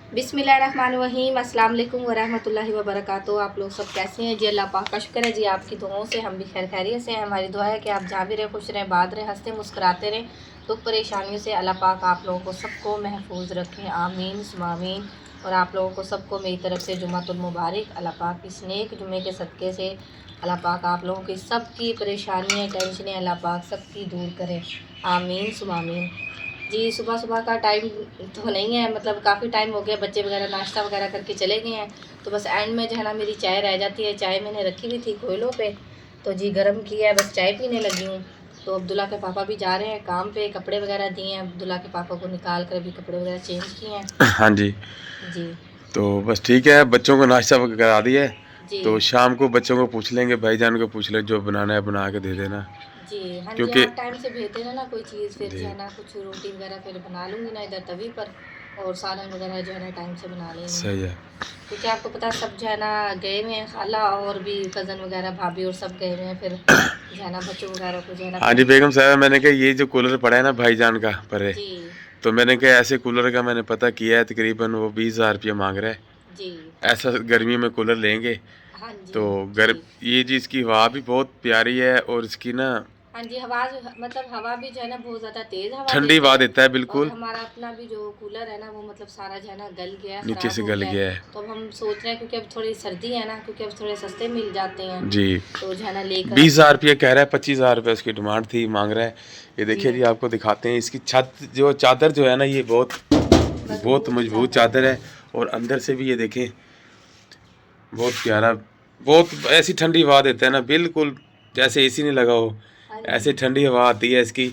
बिस्मिल्लाहिर्रहमानिर्रहीम, अस्सलाम वालेकुम वरहमतुल्लाहि वबरकातुहू। आप लोग सब कैसे हैं जी? अल्लाह पाक का शुक्र है जी, आपकी दुआओं से हम भी खैर खैरियत से हैं। हमारी दुआ है कि आप जहाँ भी रहें खुश रहें, बात रहें, हंसते मुस्कुराते रहें। दुख परेशानियों से अल्लाह पाक आप लोगों को सबको महफूज रखें, आमीन सुम्मा आमीन। और आप लोगों को सबको मेरी तरफ से जुम्मतुल मुबारक। अल्लाह पाक इस नेक जुम्मे के सदक़े से अल्लाह पाक आप लोगों की सबकी परेशानियाँ टेंशनें अल्लाह पाक सबकी दूर करें, आमीन सुम्मा आमीन। जी सुबह सुबह का टाइम तो नहीं है, मतलब काफ़ी टाइम हो गया, बच्चे वगैरह नाश्ता वगैरह करके चले गए हैं। तो बस एंड में जो है ना मेरी चाय रह जाती है। चाय मैंने रखी हुई थी कोयलों पे, तो जी गर्म किया है, बस चाय पीने लगी हूँ। तो अब्दुल्ला के पापा भी जा रहे हैं काम पे, कपड़े वगैरह दिए हैं अब्दुल्ला के पापा को, निकाल कर भी कपड़े वगैरह चेंज किए हैं। हाँ जी। जी तो बस ठीक है, बच्चों को नाश्ता करा दिया है। जी तो शाम को बच्चों को पूछ लेंगे, भाईजान को पूछ ले, जो बनाना है बना के दे देना। जी हाँ जी, क्योंकि आप टाइम से भेज देना ना कोई चीज़, फिर जो जी है ना कुछ रोटी वगैरह फिर बना लूँगी ना इधर तवी पर, और सालन वगैरह जो है ना टाइम से बना लेंगे। सही है। क्योंकि आपको पता है सब जो है ना गए हुए हैं, खाला और भी कज़न वगैरह भाभी और सब गए हुए हैं, फिर जो है ना बच्चों वगैरह को जो है ना हाँ फिर। जी बेगम साहब, मैंने कहा ये जो कूलर पड़ा है ना भाईजान का परे, जी तो मैंने कहा ऐसे कूलर का मैंने पता किया है, तकरीबन वो 20,000 रुपया मांग रहा है। जी ऐसा गर्मी में कूलर लेंगे हाँ जी तो जी ये जी इसकी हवा भी बहुत प्यारी है, और इसकी ना हाँ जी, हवा मतलब हवा भी जो है ना बहुत ज़्यादा तेज़ हवा ठंडी देती हवा है। देता है और बिल्कुल। हमारा अपना भी जो कूलर है ना वो मतलब सारा जो है ना गल गया है, नीचे ख़राब से हो गल गया है। गया है। तो अब हम सोच रहे हैं, क्योंकि अब थोड़ी सर्दी है ना, क्योंकि अब थोड़े सस्ते मिल जाते हैं, जी तो जो है ना लेकर अब। 20,000 रुपया कह रहा है, 25,000 रुपये उसकी डिमांड थी, मांग रहा है। ये जी देखिए जी, आपको दिखाते हैं इसकी छत, जो चादर जो है ना, ये बहुत बहुत मजबूत मजबूत चादर है। चादर है। और अंदर से भी ये देखें, बहुत प्यारा, बहुत ऐसी ठंडी हवा देता है ना, बिल्कुल जैसे एसी नहीं लगा हो, हाँ ऐसे जी ठंडी हवा आती है इसकी।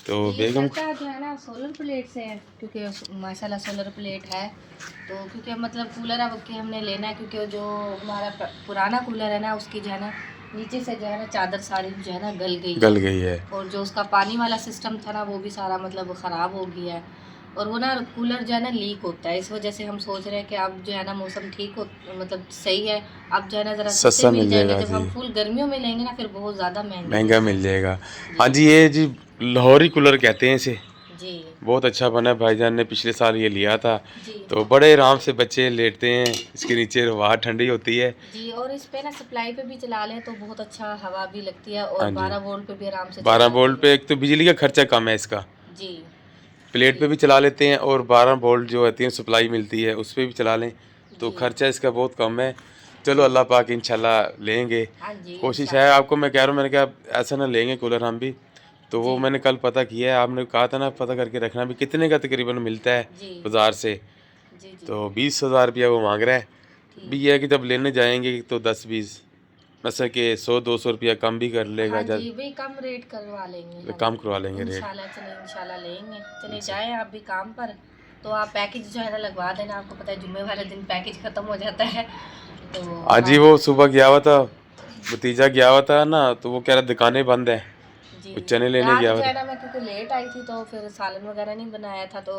तो जी, ये बेगम चलता जो है ना सोलर प्लेट से है, क्योंकि माशाल्लाह सोलर प्लेट है। तो क्योंकि मतलब कूलर अब के हमने लेना है, क्योंकि जो हमारा पुराना कूलर है ना उसकी जो है ना नीचे से जो है ना चादर सारी जो है ना गल गई गल है। गई है। और जो उसका पानी वाला सिस्टम था ना वो भी सारा मतलब ख़राब हो गया है। और वो ना कूलर जो है ना लीक होता है, इस वजह से हम सोच रहे हैं कि अब जो है ना मौसम ठीक हो, मतलब सही है, अब जो है ना ज़रा सस्ते सस्ता मिल मिल जाएंगे। जाएगा जब जी, हम फुल गर्मियों में लेंगे ना फिर बहुत ज़्यादा महंगे महंगा मिलते मिल हैं। जाएगा। हाँ जी जी, ये जी लाहौरी कूलर कहते हैं इसे। जी बहुत अच्छा बना है, भाईजान ने पिछले साल ये लिया था। जी तो बड़े आराम से बच्चे लेटते हैं, इसके नीचे हवा ठंडी होती है। जी। और इस पे ना सप्लाई पे भी चला लें तो बहुत अच्छा हवा भी लगती है, और हाँ जी, 12 वोल्ट पे भी आराम से चल 12 जाती वोल्ट है। पे एक तो बिजली का खर्चा कम है इसका, जी प्लेट जी पे भी चला लेते हैं, और 12 वोल्ट जो होती है सप्लाई मिलती है उस पे भी चला लें, तो जी खर्चा इसका बहुत कम है। चलो जी अल्लाह पाक इंशाल्लाह लेंगे, हाँ जी कोशिश है। इंशाल्लाह। आपको मैं कह रहा हूँ, मैंने कहा ऐसा ना लेंगे कूलर हम भी। तो वो जी मैंने कल पता किया है, आपने कहा था ना पता करके रखना भी, कितने का तकरीबन मिलता है जी बाज़ार से। जी जी तो 20,000 रुपया वो मांग रहा है। भी ठीक ये है। है कि जब लेने जाएंगे तो 10-20, मतलब कि 100-200 रुपया कम भी कर लेगा, हाँ जब जी भाई, कम रेट करवा लेंगे। हाँ कम जी करवा लेंगे रेट। इंशाल्लाह, चले इंशाल्लाह लेंगे। चले इनसे जाएं आप भी काम पर, तो आप पैकेज जो है ना लगवा देना। आपको पता है जुम्मे वाले दिन पैकेज ख़त्म हो जाता है, तो आज ही आप। वो सुबह गया हुआ था, भतीजा गया हुआ था ना, तो वो कह रहा दुकानें बंद है, जी वो चने लेने आज गया जो हुआ है था। ना मैं क्योंकि लेट आई थी, तो फिर सालन वगैरह नहीं बनाया था, तो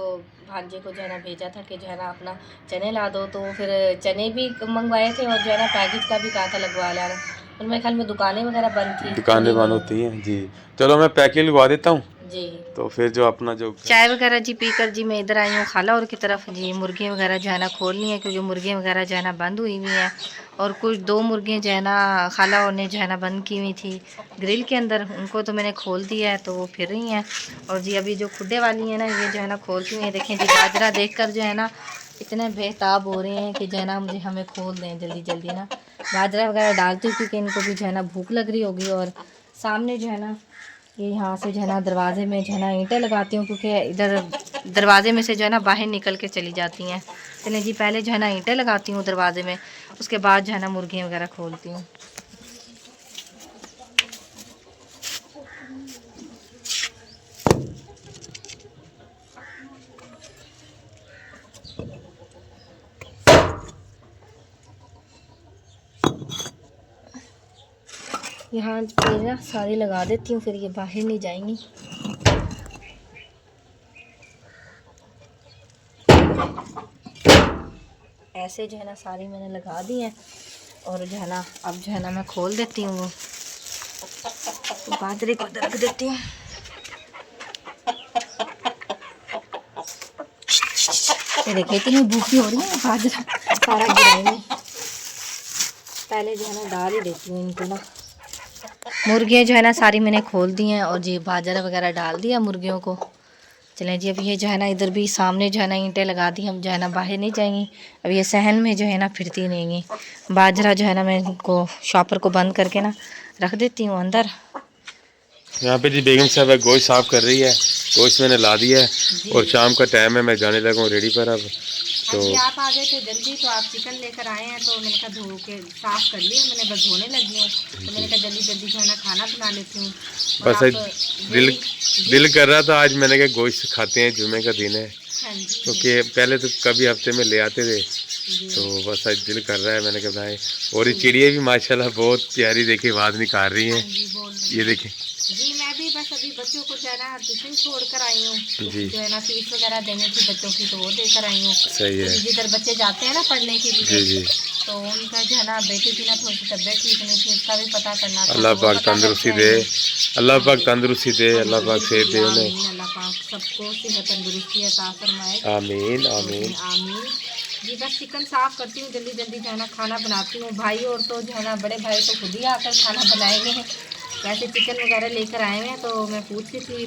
भांजे को जो है ना भेजा था कि जो है ना अपना चने ला दो, तो फिर चने भी मंगवाए थे, और जो है ना पैकेज का भी कहा था लगवा लाना। और मेरे ख्याल में दुकानें वगैरह बंद थी, दुकानें खुली बंद नहीं होती हैं जी। चलो मैं पैकेट लगवा देता हूँ, है। जी तो फिर जो अपना जो चाय वगैरह जी पीकर जी मैं इधर आई हूँ खाला और की तरफ। जी मुर्गियाँ वगैरह जो है ना खोलनी है, क्योंकि मुर्गियाँ वगैरह जो है ना बंद हुई हुई हैं। और कुछ 2 मुर्गियाँ जो है ना खाला और ने जो है ना बंद की हुई थी ग्रिल के अंदर, उनको तो मैंने खोल दिया है, तो वो फिर रही हैं। और जी अभी जो खुडे वाली हैं ना ये जो है ना खोलती हुई हैं। देखें जी बाजरा देख कर जो है ना इतने बेताब हो रहे हैं कि जो है ना मुझे हमें खोल दें जल्दी जल्दी ना। बाजरा वगैरह डालती हूँ क्योंकि इनको भी जो है ना भूख लग रही होगी। और सामने जो है ना ये यहाँ से जो है ना दरवाजे में जो है ना ईंटें लगाती हूँ, क्योंकि इधर दरवाजे में से जो है ना बाहर निकल के चली जाती हैं। चलिए जी पहले जो है ना ईंटें लगाती हूँ दरवाजे में, उसके बाद जो है ना मुर्गियाँ वगैरह खोलती हूँ। यहाँ पे ना सारी लगा देती हूँ, फिर ये बाहर नहीं जाएंगी। ऐसे जो है ना सारी मैंने लगा दी है, और जो है ना अब जो है ना मैं खोल देती हूँ, वो बाजरे को रख देती हूँ। ये देखिए इतनी भूखी हो रही है, बाजरा सारा गिराएंगे। पहले जो है ना डाल ही देती हूँ इनको ना। मुर्गियाँ जो है ना सारी मैंने खोल दी हैं और जी बाजरा वगैरह डाल दिया मुर्गियों को। चलें जी, अब ये जो है ना इधर भी सामने जो है ना ईंटें लगा दी, हम जो है ना बाहर नहीं जाएंगी। अब ये सहन में जो है ना फिरती नहीं है। बाजरा जो है ना मैं इनको शॉपर को बंद करके ना रख देती हूँ अंदर। यहाँ पे जी बेगम साहब गोश्त साफ कर रही है, गोश्त मैंने ला दिया है और शाम का टाइम है, मैं जाने लगा हूँ रेडी पर। अब तो आप आ गए थे जल्दी, तो आप चिकन लेकर आए हैं, तो मैंने कहा धो के साफ कर लिया, मैंने बस धोने लगी हूँ, तो मैंने कहा जल्दी जल्दी जो है ना खाना बना लेती हूँ। बस दिल कर रहा था आज, मैंने कहा गोश्त खाते हैं, जुमे का दिन है, क्योंकि पहले तो कभी हफ्ते में ले आते थे, तो बस आज दिल कर रहा है, मैंने कहा बनाए। और ये चिड़िया भी माशाल्लाह बहुत प्यारी, देखिए आवाज़ निकाल रही हैं, ये देखें जी। मैं भी बस अभी बच्चों को जो है ना ट्यूशन छोड़ कर आई हूँ जी, जो है ना फीस वगैरह देनी थी बच्चों की, तो वो देकर आई हूँ। सही है, जिधर बच्चे जाते हैं ना पढ़ने के लिए जी जी, तो उनका जो है ना बेटी की ना थोड़ी सी तबीयत ठीक नहीं थी, उसका भी पता करना था। अल्लाह पाक तंदुरुस्ती दे, अल्लाह पाक तंदुरुस्ती दे, अल्लाह पाक सेहत दे उन्हें, अल्लाह पाक सबको सेहत तंदुरुस्ती अता फरमाए, आमीन आमीन आमीन जी। बस चिकन साफ करती हूँ, जल्दी जल्दी जो है ना खाना बनाती हूँ। भाई और तो जो है ना बड़े भाई तो खुद ही आकर खाना बनाएंगे। वैसे चिकन वगैरह लेकर आए हैं, तो मैं पूछ रही थी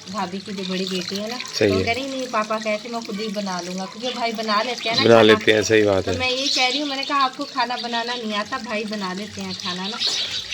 भाभी की जो बड़ी बेटी है ना, तो कह रही नहीं पापा कहते मैं खुद ही बना लूँगा, क्योंकि भाई बना लेते हैं ना, बना लेते हैं, सही बात है। तो मैं ये कह रही हूँ, मैंने कहा आपको खाना बनाना नहीं आता, भाई बना लेते हैं खाना ना।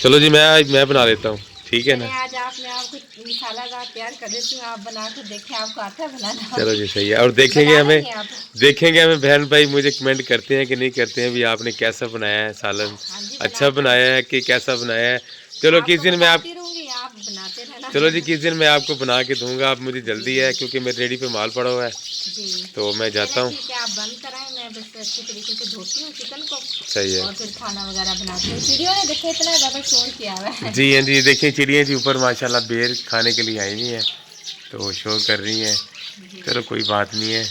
चलो जी मैं बना लेता हूँ, ठीक है ना। आज मैं आपको मसाला तैयार कर देती हूँ, आप बना कर देखें, आपको आता है बनाना। चलो जी सही है, और देखेंगे हमें बहन भाई मुझे कमेंट करते हैं कि नहीं करते हैं भी आपने कैसा बनाया है सालन, अच्छा बनाया है कि कैसा बनाया है। चलो किस दिन मैं आप बनाते रहना। चलो जी किस दिन मैं आपको बना के दूंगा, आप मुझे जल्दी है क्योंकि मेरे रेडी पे माल पड़ा हुआ है जी, तो मैं जाता हूँ। आप बंद कराएं, मैं बस अच्छी तरीके से धोती हूँ चिकन को, सही है, और फिर खाना वगैरह बनाती हूँ। चिड़ियों ने देखिए इतना ज़्यादा शोर किया हुआ है। जी हाँ जी, देखिए चिड़िया जी ऊपर माशाल्लाह बेर खाने के लिए आई हुई हैं, तो शोर कर रही हैं। चलो कोई बात नहीं है,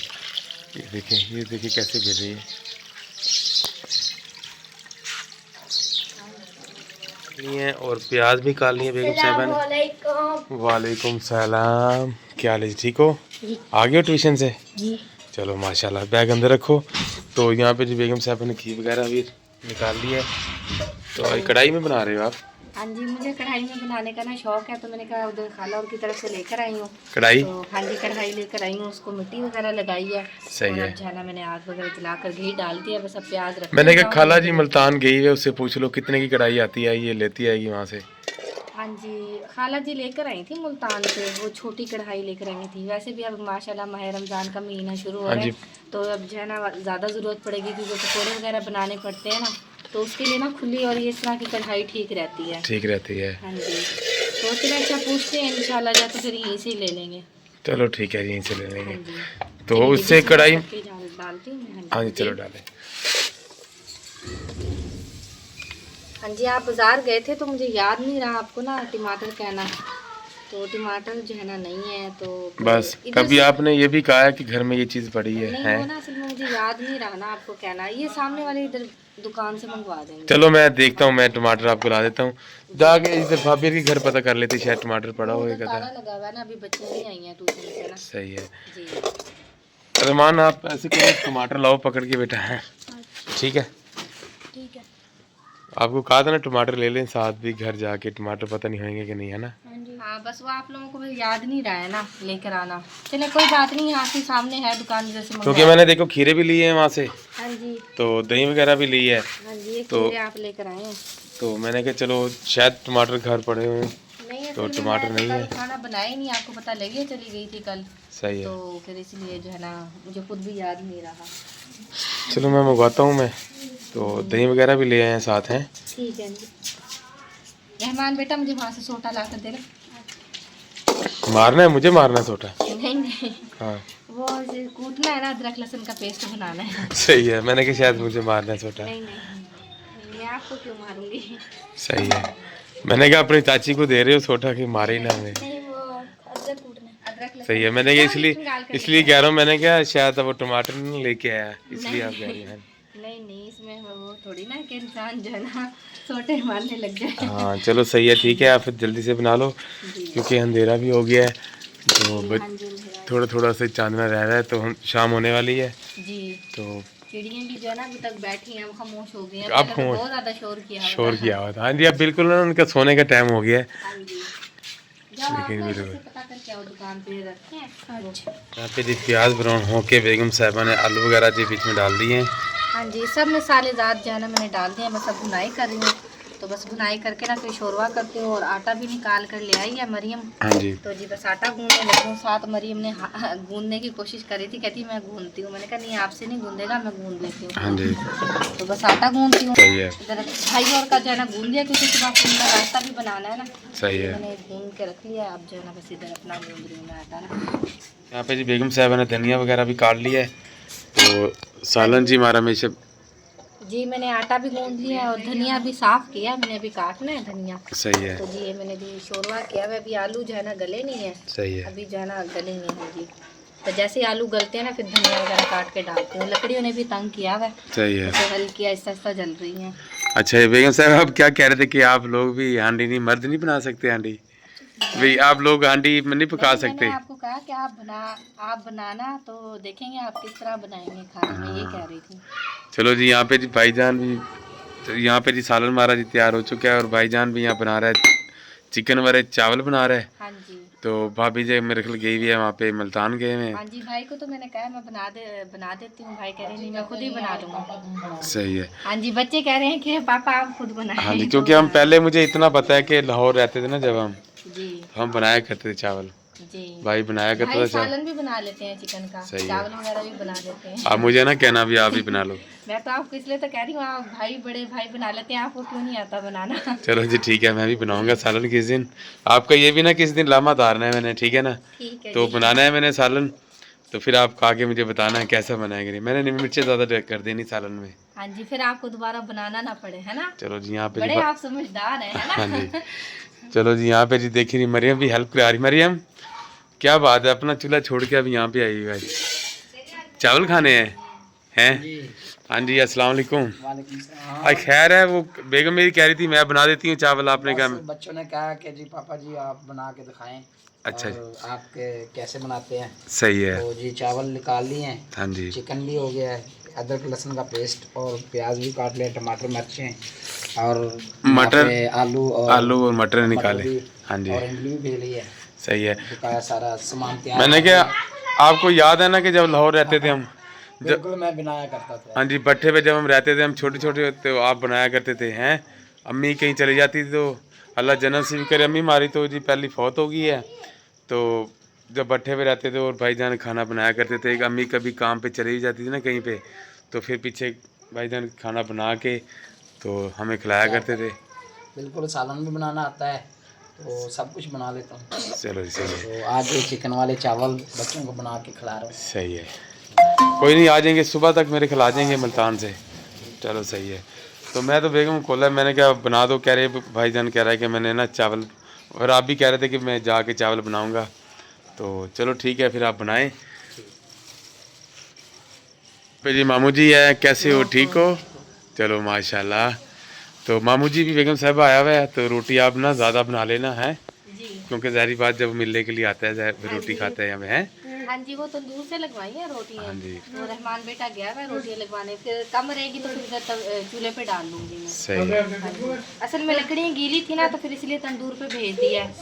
ये देखिए कैसे गिर रही है और प्याज भी काट लिए बेगम साहब। वालेकुम सलाम, क्या हाल है, ठीक हो? आ गए हो ट्यूशन से जी? चलो माशाल्लाह, बैग अंदर रखो। तो यहाँ पे जो बेगम साहब ने घी वगैरह भी निकाल लिया है, तो कढ़ाई में बना रहे हो आप? हाँ जी, मुझे कढ़ाई में बनाने का ना शौक है, तो मैंने कहा उधर खाला और की तरफ से लेकर आई हूँ कढ़ाई। तो हाँ जी, कढ़ाई लेकर आई हूँ, उसको मिट्टी वगैरह लगाई है, सही है। जो है ना मैंने आग वगैरह जलाकर घी डाल दिया, बस अब प्याज रख। मैंने कहा खाला जी मुल्तान गई है, उससे पूछ लो कितने की कढ़ाई आती है, ये लेती आएगी वहाँ से। हाँ जी, खाला जी लेकर आई थी मुल्तान से, वो छोटी कढ़ाई लेकर आई थी। वैसे भी अब माशाल्लाह माह रमज़ान का महीना शुरू हो रहा है, तो अब जो है ना ज़्यादा ज़रूरत पड़ेगी, क्योंकि पकौड़े वगैरह बनाने पड़ते हैं ना, तो उसके लिए ना खुली और ये इस तरह की कढ़ाई ठीक रहती है, ठीक रहती है। हाँ जी, तो चलो अच्छा पूछते हैं इंशाल्लाह, या तो फिर यहीं से ही ले लेंगे। चलो ठीक है, यहीं से ले लेंगे। तो उससे कढ़ाई डालती हूँ। हाँ जी चलो डालें। हाँ जी, आप बाज़ार गए थे तो मुझे याद नहीं रहा आपको ना टमाटर कहना, तो टमाटर जो है ना नहीं है, तो बस कभी आपने ये भी कहा है कि घर में ये चीज़ पड़ी है, नहीं वो ना असल में मुझे याद नहीं रहा ना आपको कहना, ये सामने वाले इधर दुकान से मंगवा देंगे। चलो मैं देखता हूँ, मैं टमाटर आपको ला देता हूँ, जाके इधर भाभी के घर पता कर लेती, शायद टमाटर पड़ा होगा। ताला लगा हुआ है ना, अभी बच्चे नहीं आई हैं ट्यूशन से ना। सही है जी। रहमान आप ऐसे करो, टमाटर लाओ पकड़ के बेटा है, ठीक है ठीक है। आपको कहा था ना टमाटर ले लें साथ भी, घर जाके टमाटर पता नहीं होंगे कि नहीं, है ना। हाँ बस वो आप लोगों को याद नहीं रहा है ना लेकर आना। चले कोई बात नहीं, यहाँ के सामने है दुकान जैसे, क्योंकि मैंने देखो खीरे भी लिए हैं वहाँ से। हाँ जी, तो दही वगैरह भी ली है। हाँ जी, तो आप लेकर आए हैं, तो मैंने कहा चलो शायद टमाटर घर पड़े हुए हैं, तो टमाटर नहीं है, खाना बनाया ही नहीं, आपको पता लगे चली गई थी कल। सही है, तो फिर इसलिए जो है ना मुझे खुद भी याद नहीं रहा। चलो मैं मंगवाता हूँ मैं, तो दही वगैरह भी ले आए हैं साथ हैं। ठीक है जी। रहमान बेटा मुझे वहाँ से सोटा ला कर दे रहे। मारना है मुझे, मारना है सोटा? नहीं नहीं, हाँ वो कूटना है ना, अदरक लहसुन का पेस्ट बनाना है। सही है, मैंने कहा शायद मुझे मारना है सोटा। नहीं नहीं, मैं आपको क्यों मारूंगी। सही है, मैंने कहा अपनी चाची को दे रहे हो सोटा कि मारे ही ना हमें। सही है, मैंने ये इसलिए कह रहा हूँ, मैंने क्या शायद वो टमाटर नहीं लेके आया, इसलिए आप कह रही हैं। नहीं इसमें वो थोड़ी ना कि इंसान जो है ना सोटे मारने लग जाए। हाँ चलो सही है, ठीक है, आप फिर जल्दी से बना लो क्योंकि अंधेरा भी हो गया है। तो हाँ जी, अंधेरा है। थोड़ा थोड़ा सा चांदना रह रहा है, तो हम शाम होने वाली है। जी, तो चिड़ियाँ भी जो है ना अभी तक बैठी हैं, अब खामोश हो गई हैं। अब पहले तो बहुत ज़्यादा शोर किया हुआ शोर था। किया हुआ था। हाँ जी, अब बिल्कुल ना उनका सोने का टाइम हो गया है। हाँ जी, जाओ आप लेकिन ना बिल्कुल इसे पता करके आओ, दुकान पे रखे हैं। अच्छा, यहाँ पे जी प्याज ब्राउन होके बेगम साहिबा ने आलू वगैरह जी बीच में डाल दिए हैं। हाँ जी, सब मसाले ज़ात जो है ना मैंने डाल दिए हैं, बस अब भुनाई कर रही हूँ। तो बस भुनाई करके ना फिर शोरवा करती हूँ, और आटा भी निकाल कर ले आई है मरियम। हाँ जी, तो जी बस आटा गूंदने लगी हूँ। साथ मरियम ने गूंदने की कोशिश करी थी, कहती मैं गूंदती हूँ। मैंने कहा नहीं, आपसे नहीं गूंदेगा, मैं गूंद लेती हूँ। हाँ जी, तो बस आटा गूंदती हूँ। सही है, इधर भाई और का जो है ना गूंद लिया, क्योंकि सुबह फिर उनका नाश्ता भी बनाना है ना। सही तो है। मैंने गूंद के रख लिया, अब जो है ना बस इधर अपना गूंद रही हूँ मैं आटा ना। यहाँ पे जी बेगम साहिबा ने धनिया वगैरह भी काट लिया है। तो सालन जी हमारा हमेशा जी मैंने आटा भी गूंद लिया है, और धनिया भी साफ़ किया है, मैंने अभी काटना है धनिया। सही है, तो जी ये मैंने भी शोरवा किया हुआ है। अभी आलू जो है ना गले नहीं है, सही है, अभी जो है ना गलेंगे हैं जी। तो जैसे ही आलू गलते हैं ना, फिर धनिया वगैरह काट के डालती हूँ। लकड़ियों ने भी तंग किया हुआ है, सही है। तो हल्की आहिस्ता आहिस्ता जल रही हैं। अच्छा ये बेगम साहब, आप क्या कह रहे थे कि आप लोग भी हांडी नहीं, मर्द नहीं बना सकते हांडी? भाई आप लोग हांडी में नहीं पका नहीं, सकते? मैंने आपको कहा कि आप बनाना, तो देखेंगे आप किस तरह बनाएंगे खाना, मैं ये कह रही थी। चलो जी, यहाँ पे जी भाईजान भी, तो यहाँ पे जी सालन हमारा जी तैयार हो चुका है, और भाईजान भी यहाँ बना रहा है चिकन वाले चावल बना रहा है। हाँ जी, तो भाभी जी मेरे ख्याल गई हुई है वहाँ पे, मुल्तान गए हुए हैं। हाँ जी, भाई को तो मैंने कहा मैं बना देती हूँ। भाई कह रहे नहीं, मैं खुद ही बना लूँगा। सही है। हाँ जी, बच्चे कह रहे हैं कि पापा आप खुद बनाएं। हाँ जी, तो क्योंकि हम पहले, मुझे इतना पता है कि लाहौर रहते थे ना जब जी हम बनाया करते थे चावल, जी, भाई बनाया करता भाई था चावल। सालन भी बना लेते हैं चिकन का, सही है। चावल वगैरह भी बना लेते हैं। आप मुझे ना कहना भी, आप ही बना लो। मैं तो आपको इसलिए तो कह रही हूँ, आप भाई बड़े भाई बना लेते हैं, आपको क्यों नहीं आता बनाना। चलो जी ठीक है, मैं भी बनाऊंगा सालन किस दिन। आपका ये भी ना किस दिन लामा तारना है मैंने, ठीक है ना? ठीक है तो जी। बनाना है मैंने सालन, तो फिर आप खा के मुझे बताना है कैसा बनाएंगे। नहीं, मैंने मिर्चें ज़्यादा कर देनी सालन में। हाँ जी, फिर आपको दोबारा बनाना ना पड़े, है ना? चलो जी, यहाँ पे बड़े जी आप समझदार हैं, है ना? हाँ जी, चलो जी, यहाँ पे जी देखिए नहीं, मरियम भी हेल्प करा रही। मरियम क्या बात है, अपना चूल्हा छोड़ के अब यहाँ पे आई हुई है, चावल खाने हैं? हाँ जी, अस्सलाम वालेकुम। खैर है, वो बेगम मेरी कह रही थी मैं बना देती हूँ चावल, आपने कहा बच्चों ने कहा कि जी पापा जी आप बना के दिखाएं। अच्छा जी, और आपके कैसे बनाते हैं। सही है। तो जी चावल निकाल लिए हैं, हाँ जी, चिकन भी हो गया है, अदरक लहसुन का पेस्ट और प्याज भी काट लिया, टमाटर मिर्चें और मटर, आलू और मटर निकाले। भी, हाँ जी, और इमली भी भेज ली है। सही है। बकाया सारा सामान तैयार मैंने कर क्या, लिया। आपको याद है ना कि जब लाहौर रहते थे हम, बिल्कुल मैं बनाया करता था। हाँ जी, भट्ठे पे जब हम रहते थे, हम छोटे छोटे तो आप बनाया करते थे हैं। अम्मी कहीं चली जाती थी तो अल्लाह जन्नत से भी करे, अम्मी हमारी तो जी पहली फौत हो गई है। तो जब भट्ठे पे रहते थे और भाईजान खाना बनाया करते थे, एक अम्मी कभी काम पे चली जाती थी ना कहीं पे, तो फिर पीछे भाईजान खाना बना के तो हमें खिलाया करते थे। बिल्कुल सालन भी बनाना आता है, तो सब कुछ बना लेता हूँ। चलो जी, सही है, तो आज ये चिकन वाले चावल बच्चों को बना के खिला रहा हूँ। सही है। कोई नहीं, आ जाएंगे सुबह तक, मेरे ख्याल आ जाएंगे मुल्तान से। चलो सही है। तो मैं तो बेगम को खोला, मैंने क्या बना दो, कह रहे भाईजान कह रहा है कि मैंने ना चावल, और आप भी कह रहे थे कि मैं जाके चावल बनाऊंगा। तो चलो ठीक है, फिर आप बनाएं। जी मामू जी है, कैसे हो, ठीक हो? चलो माशाल्लाह। तो मामू जी भी बेगम साहब आया हुआ है, तो रोटी आप ना ज़्यादा बना लेना है, जी क्योंकि ज़ाहिर बात जब मिलने के लिए आता है फिर रोटी खाता है हमें, हैं? हाँ जी, वो तंदूर से लगवाई है रोटियाँ। हाँ जी, वो रहमान बेटा गया है रोटियाँ लगवाने, फिर कम रहेगी तो फिर चूल्हे पे डाल लूँगी मैं। सही है। हाँ जी। असल में लकड़ियाँ गीली थी ना, तो फिर इसलिए तंदूर पे भेज दिया है।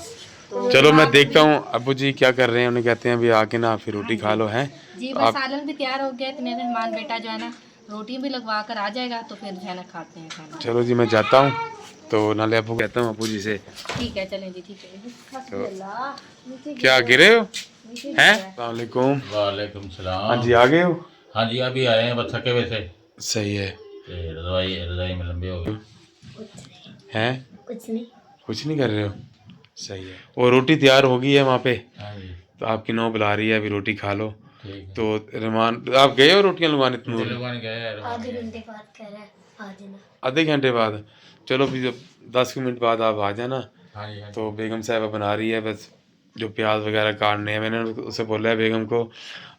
तो चलो मैं देखता हूँ अब्बू जी क्या कर रहे हैं, उन्हें कहते हैं अभी आके ना फिर रोटी खा लो, हैं? जी बस सालन भी तैयार हो गया, इतने रहमान बेटा जो है ना रोटी भी लगवा कर आ जाएगा, तो फिर जो है ना खाते हैं खाना। चलो जी, मैं जाता हूँ, तो नाले अब्बू कहता हूँ अब्बू जी से। ठीक है, चलें जी, ठीक है। तो क्या गिरे हो हैं? वालेकुम। वालेकुम सलाम। हाँ जी, आ गए हो? हाँ जी, अभी आए हैं, बस थके हुए थे। सही है। ते रज़ाई में लंबे हो गए। हैं? कुछ नहीं कर रहे हो? सही है। और रोटी तैयार हो गई है वहाँ पे, हाँ जी, तो आपकी नौ बुला रही है, अभी रोटी खा लो। ठीक है। तो रहमान, आप गए हो रोटियाँ लगवाने तंदूर में? दिलवान गए हैं, आधे घंटे बाद? चलो फिर 10 मिनट बाद आप आ जाना। हाँ जी, हाँ जी। तो बेगम साहबा बना रही है, बस जो प्याज वगैरह काटने हैं, मैंने उसे बोला है बेगम को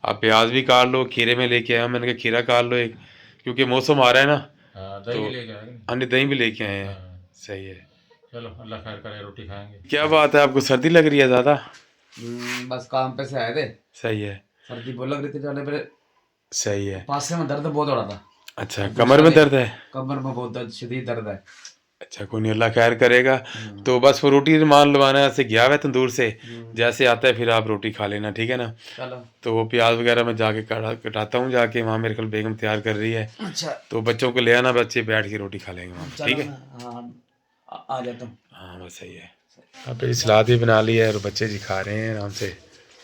आप प्याज भी काट लो, खीरे में लेके आया, मैंने कहा खीरा काट लो एक, क्योंकि मौसम आ रहा है ना। हाँ, दही तो लेके आएंगे। हाँ, दही भी लेके आए हैं। हाँ, सही है। चलो अल्लाह खैर करे, रोटी खाएंगे। क्या बात है, आपको सर्दी लग रही है ज़्यादा? बस काम पे से आए थे, सही है, सर्दी बहुत लग रही थी जाने पर, सही है। पासे में दर्द बहुत हो रहा था, अच्छा, कमर में दर्द है? कमर में बहुत शदीद दर्द है। अच्छा, कोई नहीं, अल्लाह खैर करेगा। तो बस वो रोटी मान लवाना से गया हुआ तंदूर से, जैसे आता है फिर आप रोटी खा लेना, ठीक है ना। चलो तो वो प्याज वगैरह मैं जाके कटाता हूँ जाके, वहाँ मेरे कल बेगम तैयार कर रही है। अच्छा, तो बच्चों को ले आना, बच्चे बैठ के रोटी खा लेंगे वहाँ, ठीक है। हाँ आ जाता हूँ। हाँ बस सही है। अब फिर सलाद भी बना ली है और बच्चे जी खा रहे हैं आराम से,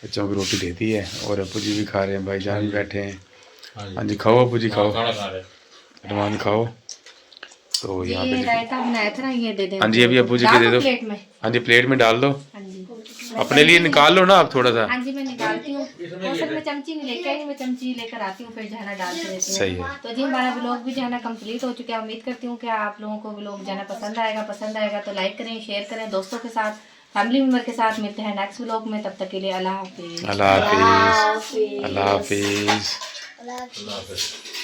बच्चों को रोटी दे दी है और अप्पू जी भी खा रहे हैं, भाईजान भी बैठे हैं। हाँ जी, खाओ अप्पू जी, खाओ, खाना खा रहे। रमान खाओ। तो यहाँ पे रायता बनाया था ना, ये दे दे। हाँ जी, अभी अप्पू जी के दे दो प्लेट में। हाँ जी, प्लेट में डाल दो, हाँ जी, अपने लिए निकाल लो ना आप थोड़ा सा। हाँ जी मैं निकालती हूँ, असल में चमची नहीं लेके आई, मैं चमची लेकर आती हूँ फिर जो है ना डालती रहती हूँ। सही है। तो जी हमारा व्लॉग भी जो है ना कंप्लीट हो चुका है। उम्मीद करती हूँ कि आप लोगों को व्लॉग जो है ना पसंद आएगा तो लाइक करें, शेयर करें दोस्तों के साथ, फैमिली मेम्बर के साथ। मिलते हैं नेक्स्ट व्लॉग में, तब तक के लिए अल्लाह हाफिज़। अल्लाह हाफिज़। अल्लाह हाफिज़। अल्लाह हाफ़िज़।